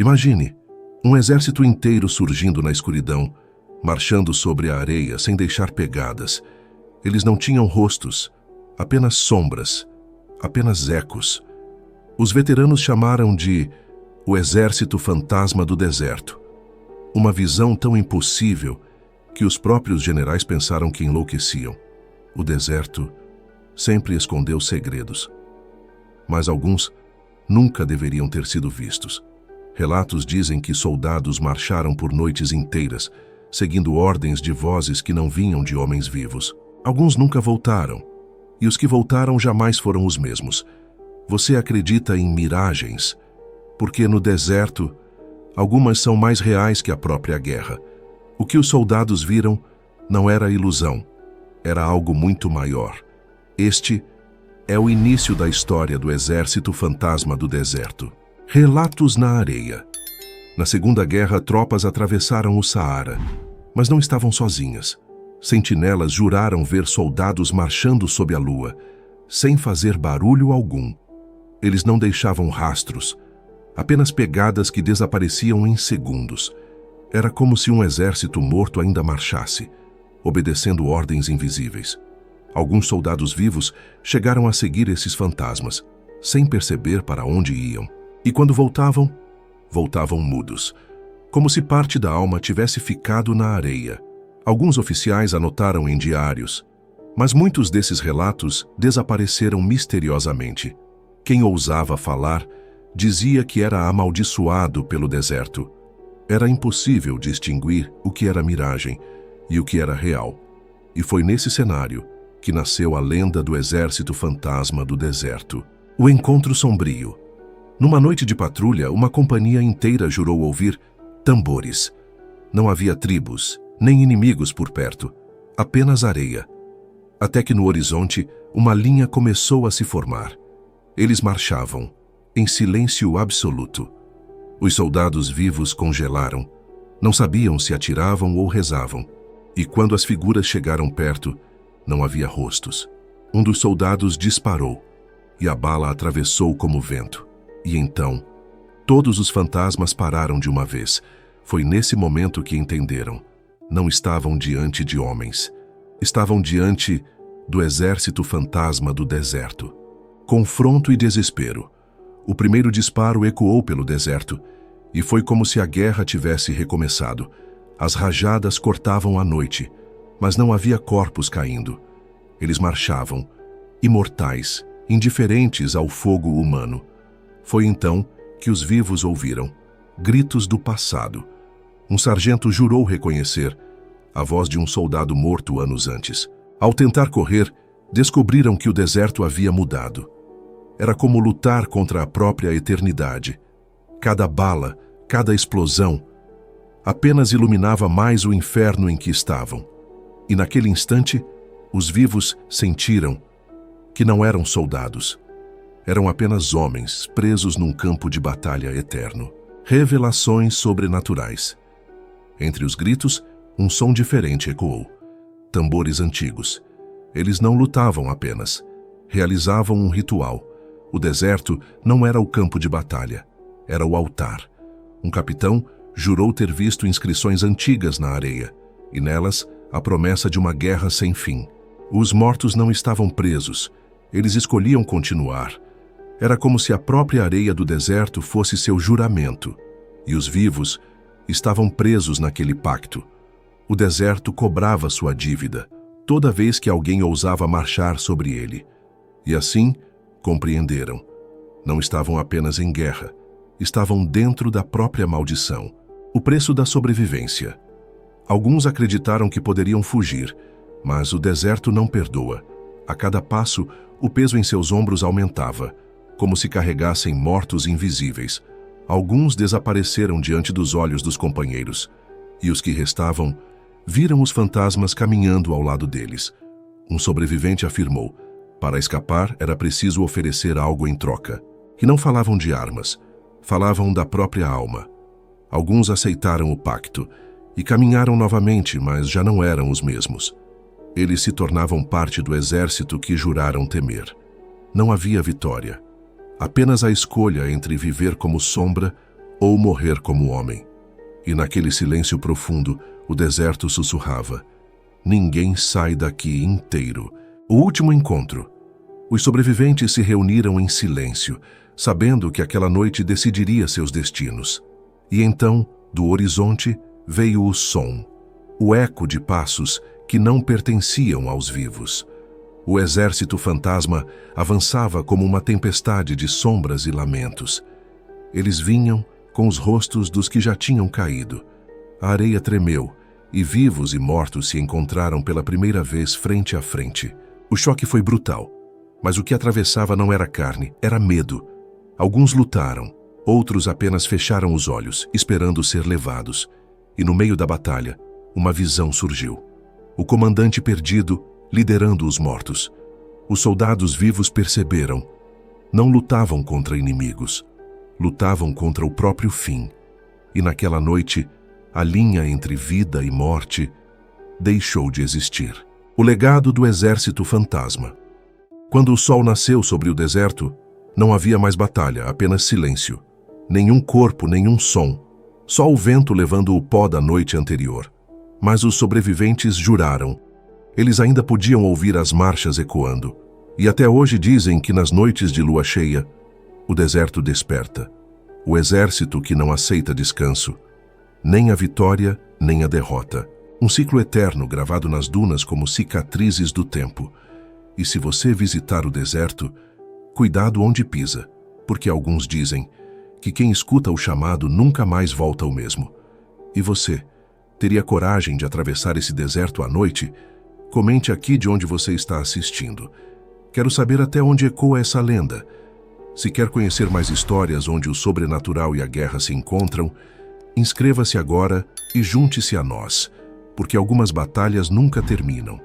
Imagine, um exército inteiro surgindo na escuridão, marchando sobre a areia sem deixar pegadas. Eles não tinham rostos, apenas sombras, apenas ecos. Os veteranos chamaram de o Exército Fantasma do Deserto. Uma visão tão impossível que os próprios generais pensaram que enlouqueciam. O deserto sempre escondeu segredos, mas alguns nunca deveriam ter sido vistos. Relatos dizem que soldados marcharam por noites inteiras, seguindo ordens de vozes que não vinham de homens vivos. Alguns nunca voltaram, e os que voltaram jamais foram os mesmos. Você acredita em miragens? Porque no deserto, algumas são mais reais que a própria guerra. O que os soldados viram não era ilusão, era algo muito maior. Este é o início da história do Exército Fantasma do Deserto. Relatos na areia. Na Segunda Guerra, tropas atravessaram o Saara, mas não estavam sozinhas. Sentinelas juraram ver soldados marchando sob a lua, sem fazer barulho algum. Eles não deixavam rastros, apenas pegadas que desapareciam em segundos. Era como se um exército morto ainda marchasse, obedecendo ordens invisíveis. Alguns soldados vivos chegaram a seguir esses fantasmas, sem perceber para onde iam. E quando voltavam, voltavam mudos, como se parte da alma tivesse ficado na areia. Alguns oficiais anotaram em diários, mas muitos desses relatos desapareceram misteriosamente. Quem ousava falar dizia que era amaldiçoado pelo deserto. Era impossível distinguir o que era miragem e o que era real. E foi nesse cenário que nasceu a lenda do Exército Fantasma do Deserto. O Encontro Sombrio. Numa noite de patrulha, uma companhia inteira jurou ouvir tambores. Não havia tribos, nem inimigos por perto, apenas areia. Até que no horizonte, uma linha começou a se formar. Eles marchavam, em silêncio absoluto. Os soldados vivos congelaram. Não sabiam se atiravam ou rezavam. E quando as figuras chegaram perto, não havia rostos. Um dos soldados disparou, e a bala atravessou como vento. E então, todos os fantasmas pararam de uma vez. Foi nesse momento que entenderam. Não estavam diante de homens. Estavam diante do Exército Fantasma do Deserto. Confronto e desespero. O primeiro disparo ecoou pelo deserto, e foi como se a guerra tivesse recomeçado. As rajadas cortavam a noite, mas não havia corpos caindo. Eles marchavam, imortais, indiferentes ao fogo humano. Foi então que os vivos ouviram gritos do passado. Um sargento jurou reconhecer a voz de um soldado morto anos antes. Ao tentar correr, descobriram que o deserto havia mudado. Era como lutar contra a própria eternidade. Cada bala, cada explosão, apenas iluminava mais o inferno em que estavam. E naquele instante, os vivos sentiram que não eram soldados. Eram apenas homens presos num campo de batalha eterno. Revelações sobrenaturais. Entre os gritos, um som diferente ecoou. Tambores antigos. Eles não lutavam apenas. Realizavam um ritual. O deserto não era o campo de batalha. Era o altar. Um capitão jurou ter visto inscrições antigas na areia, e nelas a promessa de uma guerra sem fim. Os mortos não estavam presos. Eles escolhiam continuar. Era como se a própria areia do deserto fosse seu juramento, e os vivos estavam presos naquele pacto. O deserto cobrava sua dívida, toda vez que alguém ousava marchar sobre ele. E assim, compreenderam. Não estavam apenas em guerra, estavam dentro da própria maldição. O preço da sobrevivência. Alguns acreditaram que poderiam fugir, mas o deserto não perdoa. A cada passo, o peso em seus ombros aumentava, como se carregassem mortos invisíveis. Alguns desapareceram diante dos olhos dos companheiros, e os que restavam viram os fantasmas caminhando ao lado deles. Um sobrevivente afirmou: para escapar era preciso oferecer algo em troca. E não falavam de armas, falavam da própria alma. Alguns aceitaram o pacto e caminharam novamente, mas já não eram os mesmos. Eles se tornavam parte do exército que juraram temer. Não havia vitória. Apenas a escolha entre viver como sombra ou morrer como homem. E naquele silêncio profundo, o deserto sussurrava: ninguém sai daqui inteiro. O último encontro. Os sobreviventes se reuniram em silêncio, sabendo que aquela noite decidiria seus destinos. E então, do horizonte, veio o som, o eco de passos que não pertenciam aos vivos. O exército fantasma avançava como uma tempestade de sombras e lamentos. Eles vinham com os rostos dos que já tinham caído. A areia tremeu, e vivos e mortos se encontraram pela primeira vez frente a frente. O choque foi brutal, mas o que atravessava não era carne, era medo. Alguns lutaram, outros apenas fecharam os olhos, esperando ser levados. E no meio da batalha, uma visão surgiu. O comandante perdido, liderando os mortos. Os soldados vivos perceberam. Não lutavam contra inimigos, lutavam contra o próprio fim. E naquela noite, a linha entre vida e morte deixou de existir. O legado do exército fantasma. Quando o sol nasceu sobre o deserto, não havia mais batalha, apenas silêncio. Nenhum corpo, nenhum som. Só o vento levando o pó da noite anterior. Mas os sobreviventes juraram. Eles ainda podiam ouvir as marchas ecoando. E até hoje dizem que nas noites de lua cheia, o deserto desperta. O exército que não aceita descanso. Nem a vitória, nem a derrota. Um ciclo eterno gravado nas dunas como cicatrizes do tempo. E se você visitar o deserto, cuidado onde pisa, porque alguns dizem que quem escuta o chamado nunca mais volta o mesmo. E você, teria coragem de atravessar esse deserto à noite? Comente aqui de onde você está assistindo. Quero saber até onde ecoa essa lenda. Se quer conhecer mais histórias onde o sobrenatural e a guerra se encontram, inscreva-se agora e junte-se a nós, porque algumas batalhas nunca terminam.